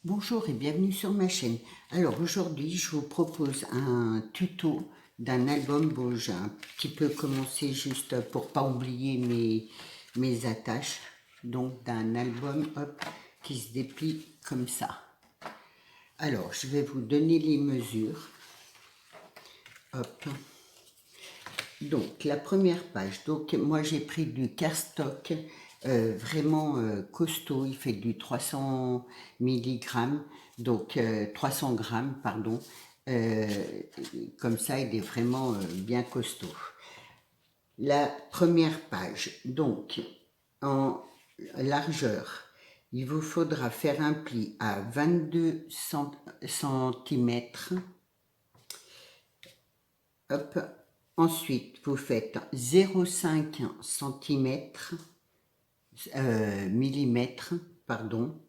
Bonjour et bienvenue sur ma chaîne. Alors aujourd'hui je vous propose un tuto d'un album. Bon, j'ai un petit peu commencé juste pour pas oublier mes attaches. Donc d'un album qui se déplie comme ça. Alors je vais vous donner les mesures. Hop. Donc la première page, donc moi j'ai pris du cardstock vraiment costaud, il fait du 300 mg, donc 300 grammes, pardon, comme ça il est vraiment bien costaud. La première page, donc en largeur, il vous faudra faire un pli à 22 cm. Hop. Ensuite, vous faites 0,5 cm, millimètre, pardon,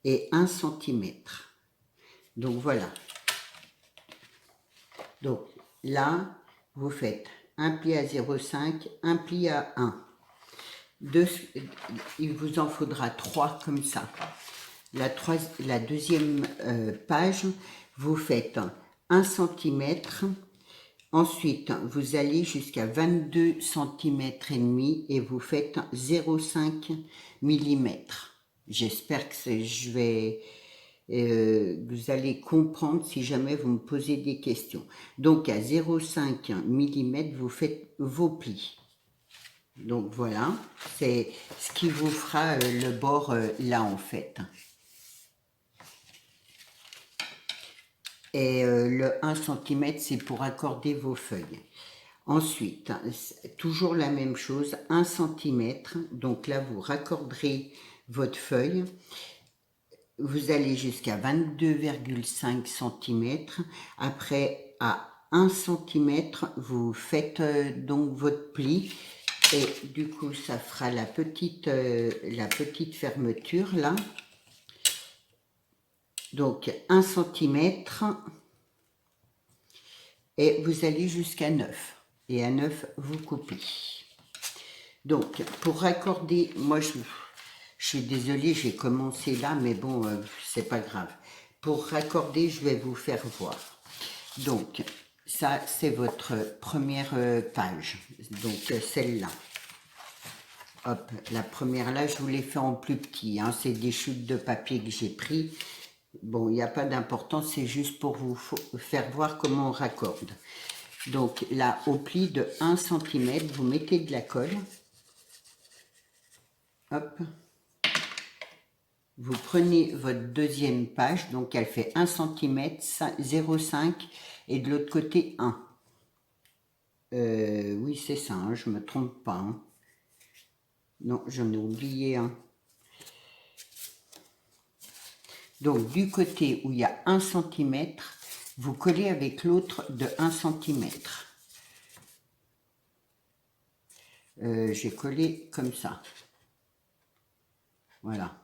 et 1 cm. Donc voilà. Donc là, vous faites un pli à 0,5, un pli à 1. Il vous en faudra 3 comme ça. La deuxième page, vous faites 1 cm. Ensuite, vous allez jusqu'à 22 cm et demi et vous faites 0,5 mm. J'espère que vous allez comprendre si jamais vous me posez des questions. Donc à 0,5 mm, vous faites vos plis. Donc voilà, c'est ce qui vous fera le bord là en fait. Et le 1 cm, c'est pour accorder vos feuilles. Ensuite, toujours la même chose, 1 cm. Donc là, vous raccorderez votre feuille. Vous allez jusqu'à 22,5 cm. Après, à 1 cm, vous faites donc votre pli. Et du coup, ça fera la petite fermeture là. Donc 1 cm. Et vous allez jusqu'à 9. Et à 9, vous coupez. Donc, pour raccorder, moi je suis désolée, j'ai commencé là, mais bon, c'est pas grave. Pour raccorder, je vais vous faire voir. Donc, ça, c'est votre première page. Donc, celle-là. Hop, la première là, je vous l'ai fait en plus petit. Hein, c'est des chutes de papier que j'ai pris. Bon, il n'y a pas d'importance, c'est juste pour vous faire voir comment on raccorde. Donc là, au pli de 1 cm, vous mettez de la colle. Hop. Vous prenez votre deuxième page, donc elle fait 1 cm, 0,5 et de l'autre côté 1. Oui, c'est ça, hein, je ne me trompe pas. Hein. Non, j'en ai oublié un. Donc du côté où il y a 1 cm, vous collez avec l'autre de 1 cm. J'ai collé comme ça. Voilà.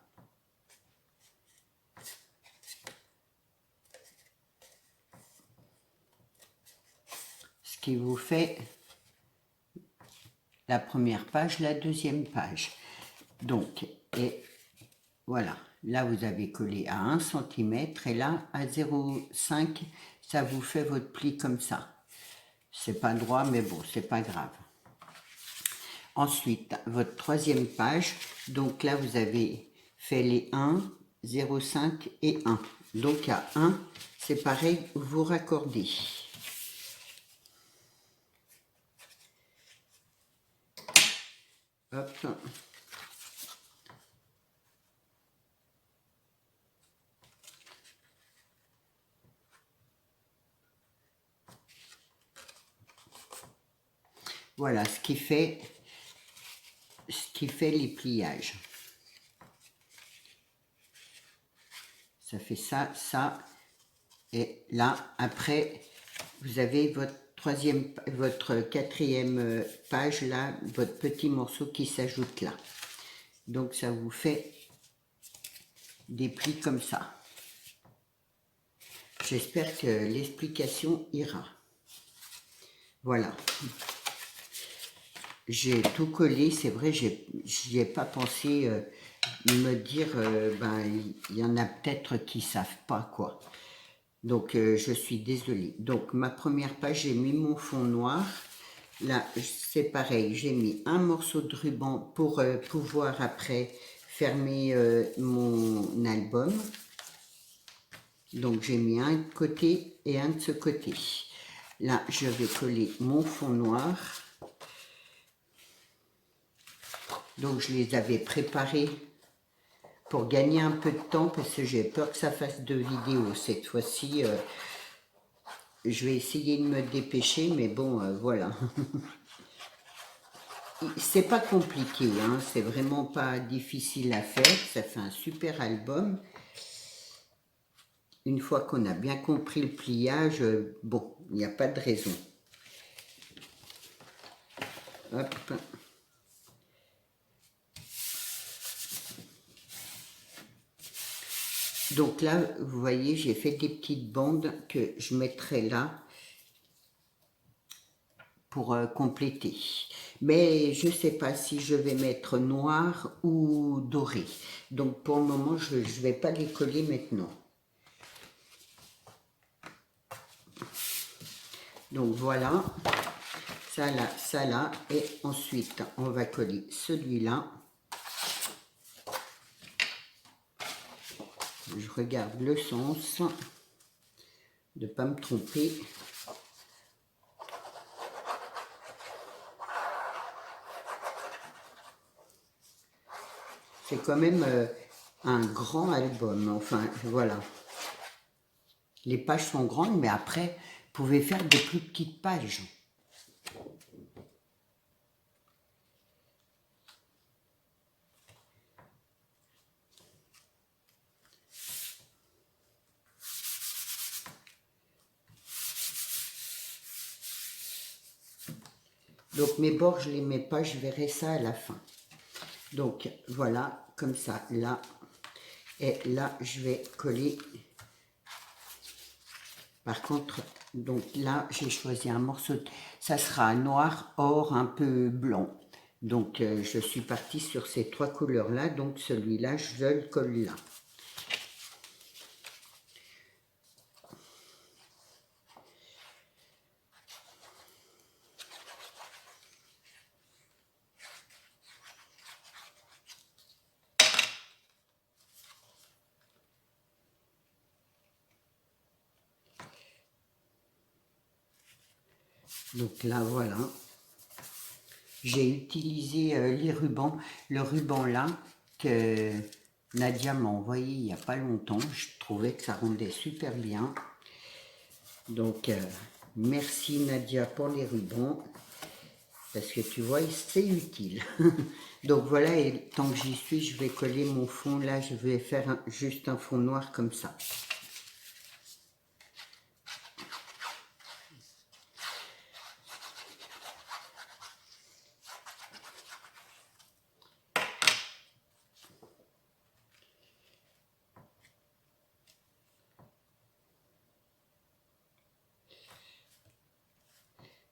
Ce qui vous fait la première page, la deuxième page. Donc, et voilà. Là, vous avez collé à 1 cm et là, à 0,5, ça vous fait votre pli comme ça. C'est pas droit, mais bon, c'est pas grave. Ensuite, votre troisième page, donc là, vous avez fait les 1, 0,5 et 1. Donc, à 1, c'est pareil, vous raccordez. Hop. Voilà ce qui fait les pliages. Ça fait ça, ça, et là, après, vous avez votre quatrième page, là, votre petit morceau qui s'ajoute là. Donc, ça vous fait des plis comme ça. J'espère que l'explication ira. Voilà. j'ai tout collé, c'est vrai, j'y ai pas pensé me dire, ben, il y en a peut-être qui savent pas, quoi. Donc, je suis désolée. Donc, ma première page, j'ai mis mon fond noir. Là, c'est pareil, j'ai mis un morceau de ruban pour pouvoir après fermer mon album. Donc, j'ai mis un de côté et un de ce côté. Là, je vais coller mon fond noir. Donc, je les avais préparés pour gagner un peu de temps parce que j'ai peur que ça fasse 2 vidéos. Cette fois-ci, je vais essayer de me dépêcher, mais bon, voilà. C'est pas compliqué, hein, c'est vraiment pas difficile à faire. Ça fait un super album. Une fois qu'on a bien compris le pliage, bon, il n'y a pas de raison. Hop. Donc là, vous voyez, j'ai fait des petites bandes que je mettrai là pour compléter. Mais je ne sais pas si je vais mettre noir ou doré. Donc pour le moment, je ne vais pas les coller maintenant. Donc voilà, ça là, et ensuite on va coller celui-là. Je regarde le sens, de ne pas me tromper. C'est quand même un grand album, enfin voilà. Les pages sont grandes, mais après, vous pouvez faire des plus petites pages. Donc mes bords, je ne les mets pas, je verrai ça à la fin. Donc voilà, comme ça, là. Et là, je vais coller. Par contre, donc là, j'ai choisi un morceau, ça sera noir, or, un peu blanc. Donc je suis partie sur ces 3 couleurs-là, donc celui-là, je le colle là. Donc là, voilà. J'ai utilisé les rubans. Le ruban là, que Nadia m'a envoyé il n'y a pas longtemps. Je trouvais que ça rendait super bien. Donc, merci Nadia pour les rubans. Parce que tu vois, c'est utile. Donc voilà, et tant que j'y suis, je vais coller mon fond. Là, je vais faire juste un fond noir comme ça.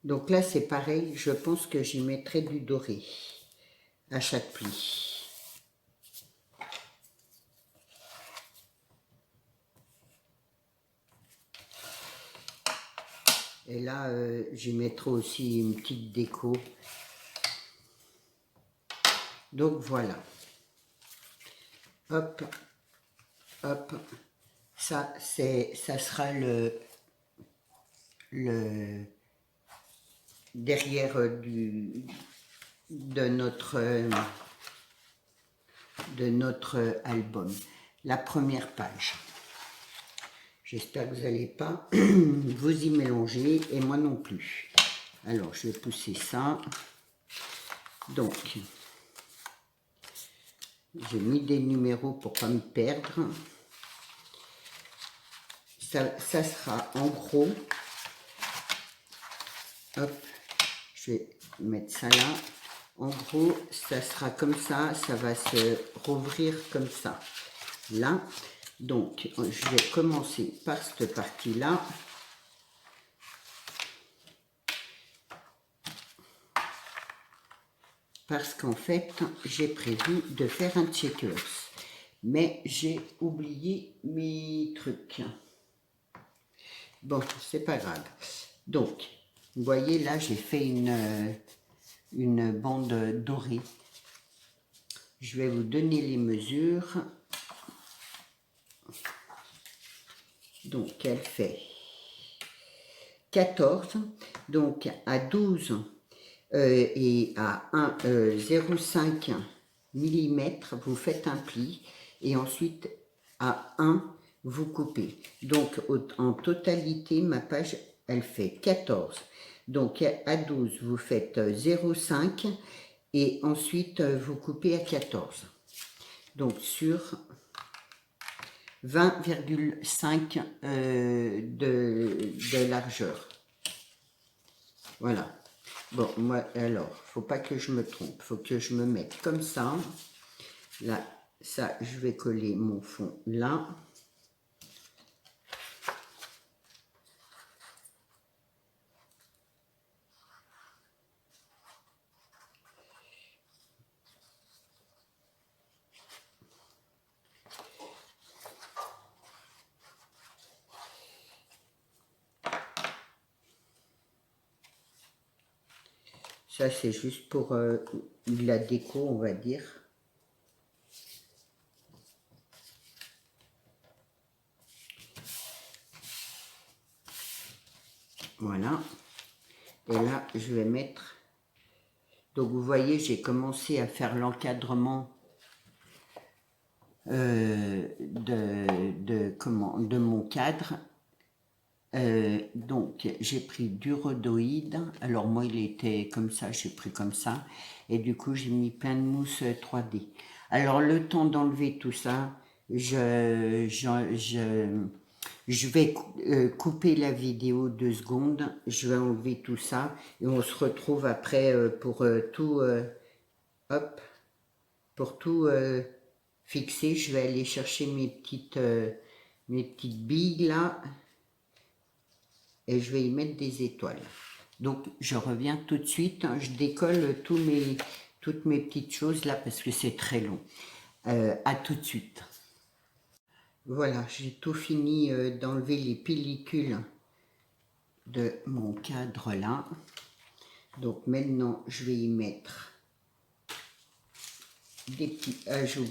Donc là, c'est pareil, je pense que j'y mettrai du doré à chaque pli. Et là, j'y mettrai aussi une petite déco. Donc voilà. Hop, hop. Ça sera le derrière de notre album. La première page. J'espère que vous n'allez pas vous y mélanger et moi non plus. Alors, je vais pousser ça. Donc, j'ai mis des numéros pour ne pas me perdre. Ça sera en gros. Hop, je vais mettre ça là. En gros, ça sera comme ça. Ça va se rouvrir comme ça. Là. Donc, je vais commencer par cette partie-là. parce qu'en fait, j'ai prévu de faire un checkers. Mais j'ai oublié mes trucs. Bon, c'est pas grave. Donc, vous voyez, là, j'ai fait une bande dorée. Je vais vous donner les mesures. Donc, elle fait 14. Donc, à 12 et à 0,5 mm, vous faites un pli. Et ensuite, à 1, vous coupez. Donc, en totalité, ma page, elle fait 14. Donc, à 12, vous faites 0,5 et ensuite, vous coupez à 14. Donc, sur 20,5 de largeur. Voilà. Bon, moi, alors, faut pas que je me trompe. Faut que je me mette comme ça. Là, ça, je vais coller mon fond là. Ça, c'est juste pour la déco, on va dire. Voilà. Et là, je vais mettre... Donc, vous voyez, j'ai commencé à faire l'encadrement de mon cadre. Donc, j'ai pris du rhodoïde. Alors, moi, il était comme ça, j'ai pris comme ça. Et du coup, j'ai mis plein de mousse 3D. Alors, le temps d'enlever tout ça, je vais couper la vidéo 2 secondes. Je vais enlever tout ça. Et on se retrouve après pour tout... hop, pour tout fixer. Je vais aller chercher mes petites billes là. Et je vais y mettre des étoiles. Donc, je reviens tout de suite. Je décolle toutes mes petites choses là parce que c'est très long. À tout de suite. Voilà, j'ai tout fini d'enlever les pellicules de mon cadre là. Donc, maintenant, je vais y mettre des petits ajouts,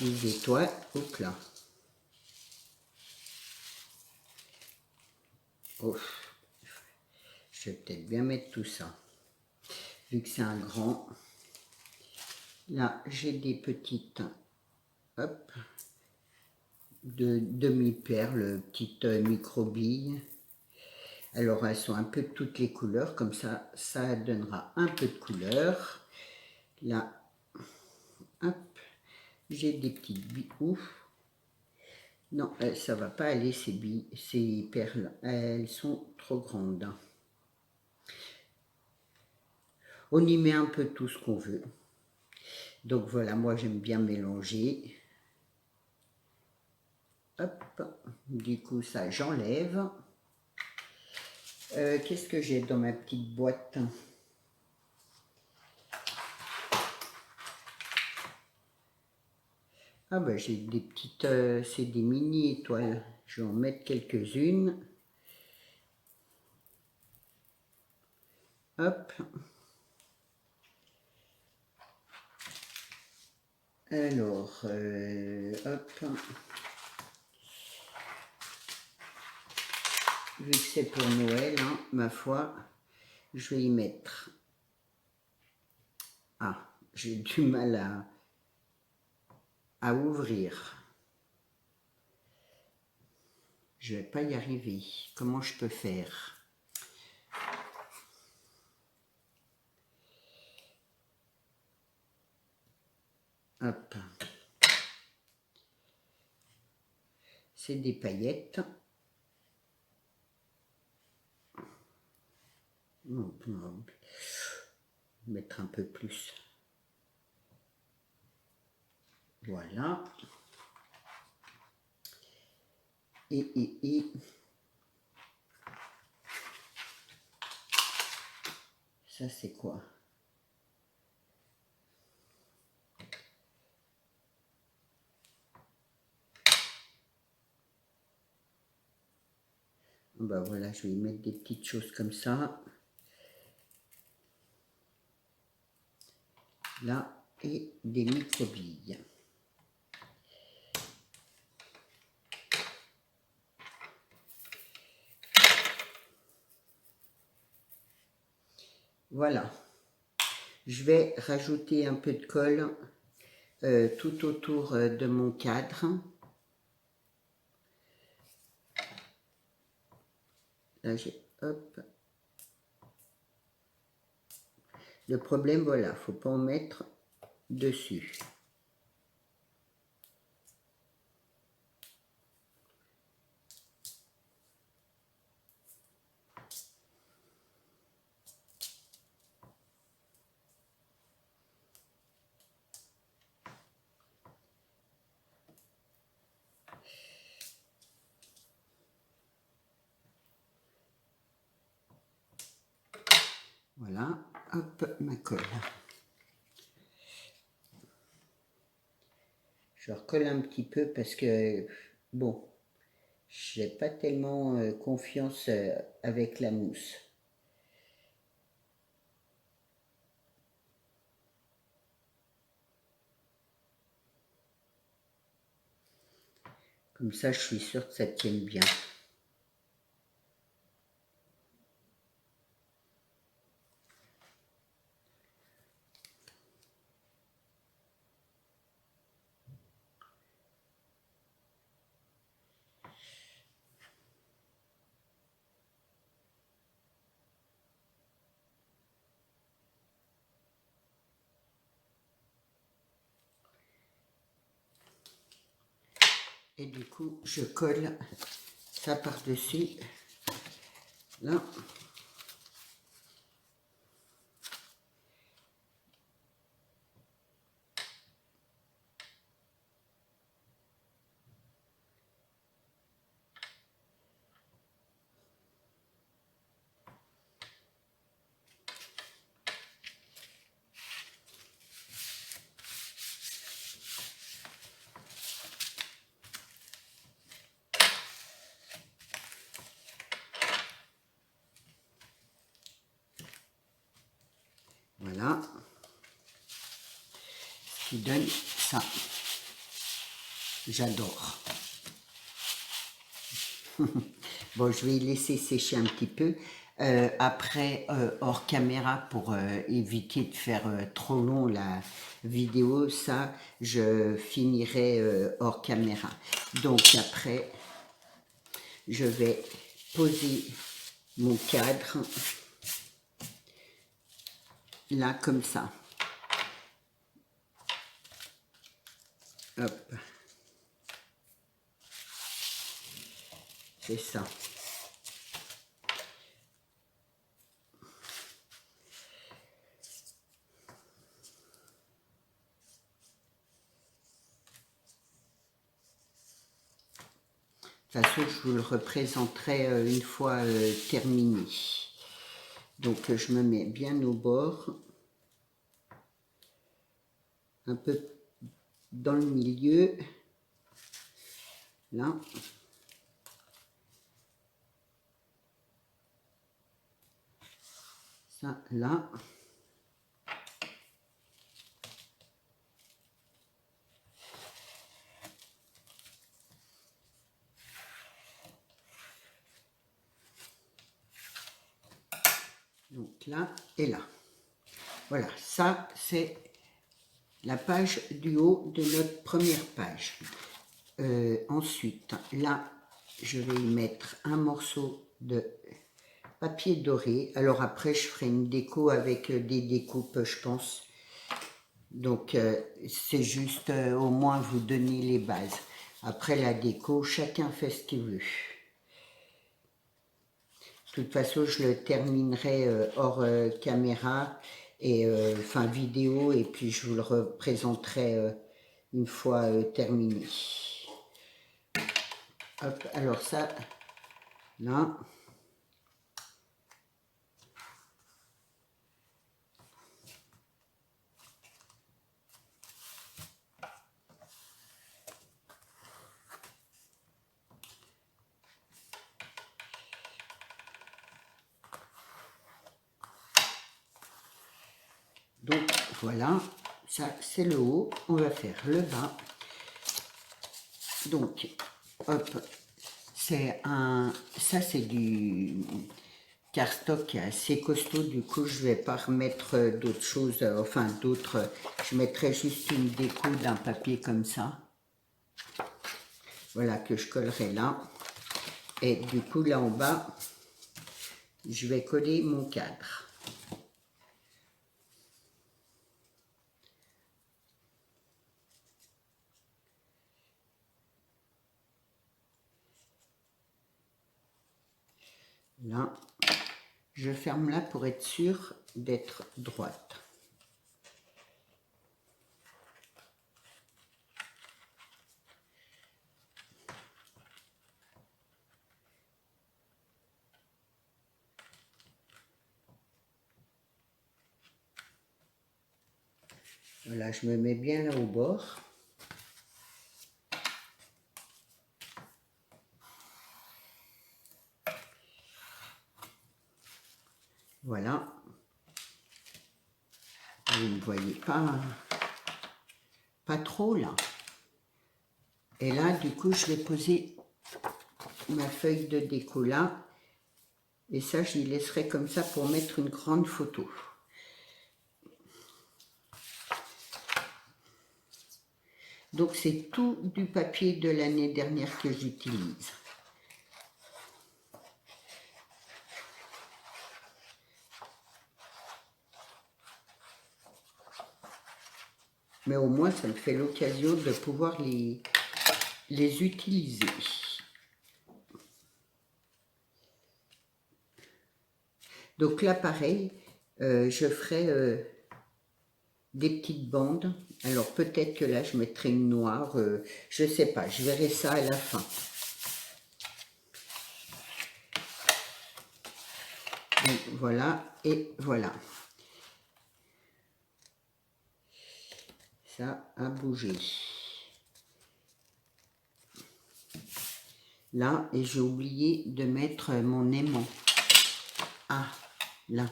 des étoiles. Hop là. Ouf. Je vais peut-être bien mettre tout ça. Vu que c'est un grand. Là, j'ai des petites, hop, de demi-perles, petites micro-billes. Alors, elles sont un peu de toutes les couleurs, comme ça, ça donnera un peu de couleur. Là, hop, j'ai des petites billes. Ouf. Non, ça va pas aller, ces billes, ces perles. Elles sont trop grandes. On y met un peu tout ce qu'on veut. Donc voilà, moi j'aime bien mélanger. Hop, du coup ça j'enlève. Qu'est-ce que j'ai dans ma petite boîte? Ah ben j'ai des petites, c'est des mini étoiles. Je vais en mettre quelques-unes. Hop. Alors, hop. Vu que c'est pour Noël, hein, ma foi, je vais y mettre. Ah, j'ai du mal à ouvrir. Je vais pas y arriver. Comment je peux faire? Hop. C'est des paillettes. On peut mettre un peu plus. Voilà. Et ça c'est quoi? Ben voilà, je vais y mettre des petites choses comme ça. Là, et des microbilles. Voilà. Je vais rajouter un peu de colle tout autour de mon cadre. Là, j'ai, hop. Le problème, voilà, faut pas en mettre dessus. Voilà, hop, ma colle. Je recolle un petit peu parce que, bon, j'ai pas tellement confiance avec la mousse. Comme ça, je suis sûre que ça tienne bien. Et du coup, je colle ça par-dessus. Là. Voilà. Ce qui donne ça. J'adore. Bon, je vais laisser sécher un petit peu. Après, hors caméra, pour éviter de faire trop long la vidéo, ça, je finirai hors caméra. Donc après, je vais poser mon cadre là, comme ça. Hop. C'est ça. De toute façon, je vous le représenterai une fois terminé. Donc, je me mets bien au bord, un peu dans le milieu, là. Ça, là. Donc là et là. Voilà, ça c'est la page du haut de notre première page. Ensuite, là, je vais y mettre un morceau de papier doré. Alors après, je ferai une déco avec des découpes, je pense. Donc, c'est juste au moins vous donner les bases. Après la déco, chacun fait ce qu'il veut. De toute façon, je le terminerai hors caméra, et enfin vidéo, et puis je vous le représenterai une fois terminé. Hop, alors ça, là. Voilà, ça c'est le haut. On va faire le bas. Donc, hop, ça c'est du cardstock qui est assez costaud. Du coup, je vais pas remettre d'autres choses, enfin d'autres. Je mettrai juste une déco d'un papier comme ça. Voilà, que je collerai là. Et du coup, là en bas, je vais coller mon cadre. Là, je ferme là pour être sûr d'être droite. Voilà, je me mets bien là au bord. Voilà. Vous ne voyez pas trop là. Et là, du coup, je vais poser ma feuille de déco là. Et ça, j'y laisserai comme ça pour mettre une grande photo. Donc, c'est tout du papier de l'année dernière que j'utilise. Mais au moins, ça me fait l'occasion de pouvoir les utiliser. Donc là, pareil, je ferai des petites bandes. Alors peut-être que là, je mettrai une noire. Je ne sais pas, je verrai ça à la fin. Donc voilà, et voilà. Ça a bougé. Là, et j'ai oublié de mettre mon aimant. Ah, là.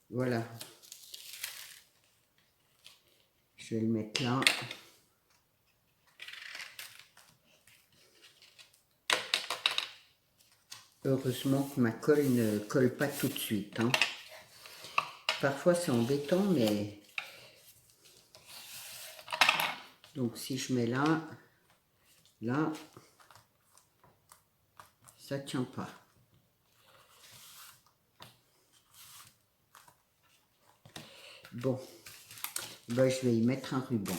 Voilà. Je vais le mettre là. Heureusement que ma colle ne colle pas tout de suite. Hein. Parfois c'est embêtant, mais... Donc si je mets là, là, ça tient pas. Bon, ben, je vais y mettre un ruban.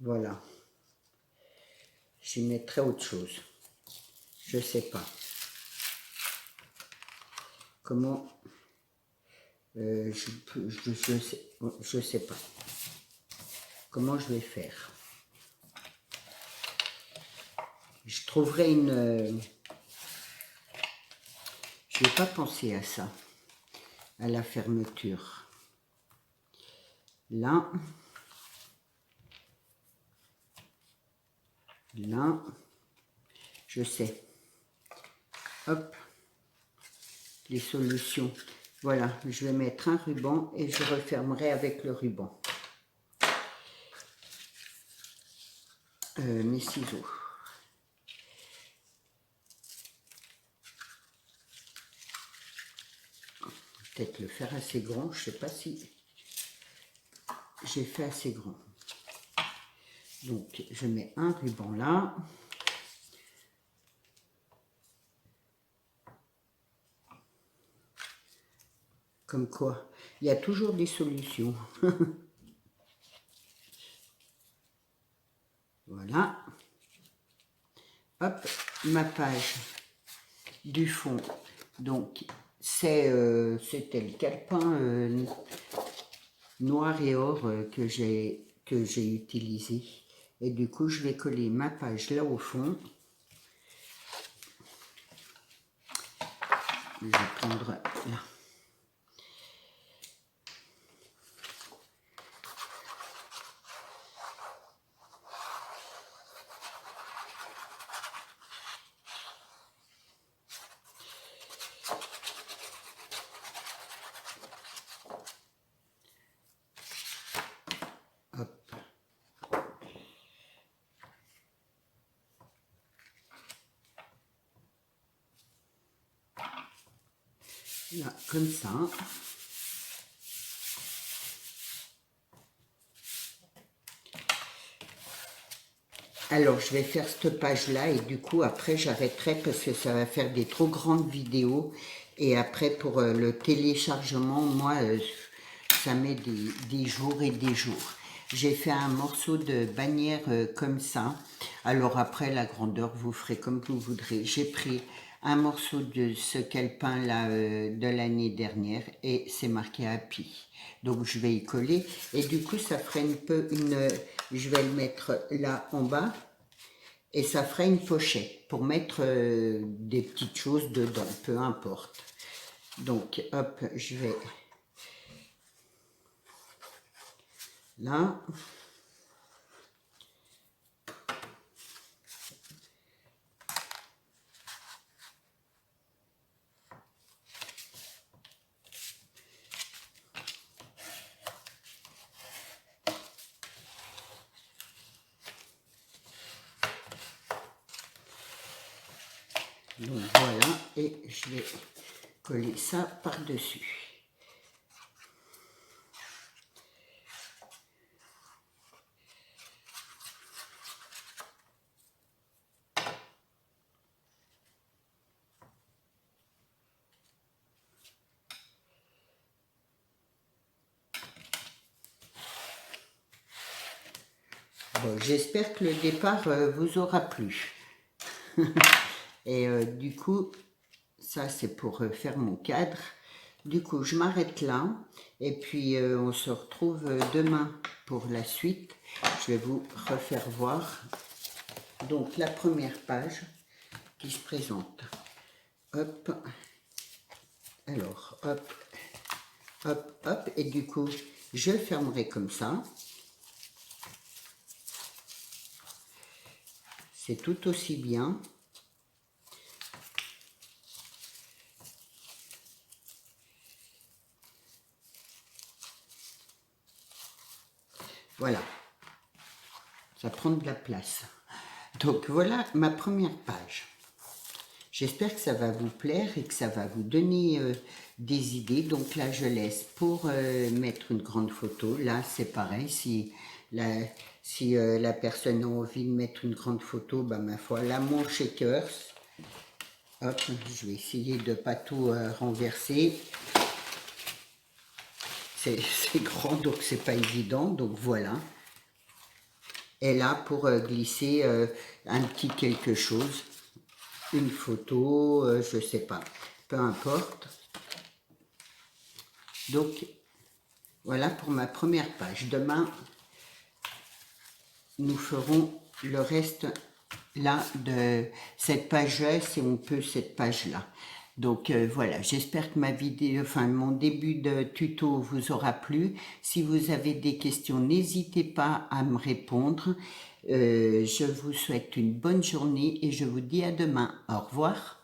Voilà. J'y mettrai autre chose. Je sais pas. Comment... je sais pas. Comment je vais faire. Je trouverai une... je n'ai pas pensé à ça. À la fermeture. Là. Là. Je sais. Hop. Les solutions. Voilà, je vais mettre un ruban et je refermerai avec le ruban. Mes ciseaux. Peut-être le faire assez grand, je ne sais pas si j'ai fait assez grand. Donc, je mets un ruban là. Comme quoi, il y a toujours des solutions. Voilà. Hop, ma page du fond. Donc, c'était le calepin noir et or que j'ai utilisé. Et du coup, je vais coller ma page là au fond. Je vais prendre là. Là, comme ça. Alors, je vais faire cette page-là et du coup, après, j'arrêterai parce que ça va faire des trop grandes vidéos. Et après, pour le téléchargement, moi, ça met des jours et des jours. J'ai fait un morceau de bannière comme ça. Alors après, la grandeur, vous ferez comme vous voudrez. J'ai pris un morceau de ce calepin là de l'année dernière et c'est marqué Happy. Donc je vais y coller et du coup ça ferait je vais le mettre là en bas et ça ferait une pochette pour mettre des petites choses dedans, peu importe. Donc hop, je vais là. Donc voilà, et je vais coller ça par-dessus. Bon, j'espère que le départ vous aura plu. Et du coup, ça c'est pour faire mon cadre. Du coup, je m'arrête là. Et puis, on se retrouve demain pour la suite. Je vais vous refaire voir. Donc, la première page qui se présente. Hop. Alors, hop, hop, hop. Et du coup, je fermerai comme ça. C'est tout aussi bien. Voilà. Ça prend de la place. Donc, voilà ma première page. J'espère que ça va vous plaire et que ça va vous donner des idées. Donc là, je laisse pour mettre une grande photo. Là, c'est pareil. Si la personne a envie de mettre une grande photo, ben, ma foi, là, mon shakers. Hop, je vais essayer de ne pas tout renverser. C'est grand, donc c'est pas évident. Donc voilà. Et là, pour glisser un petit quelque chose. Une photo, je sais pas, peu importe. Donc, voilà pour ma première page. Demain, nous ferons le reste là de cette page-là, si on peut, cette page-là. Donc voilà, j'espère que ma vidéo, enfin mon début de tuto vous aura plu. Si vous avez des questions, n'hésitez pas à me répondre. Je vous souhaite une bonne journée et je vous dis à demain. Au revoir.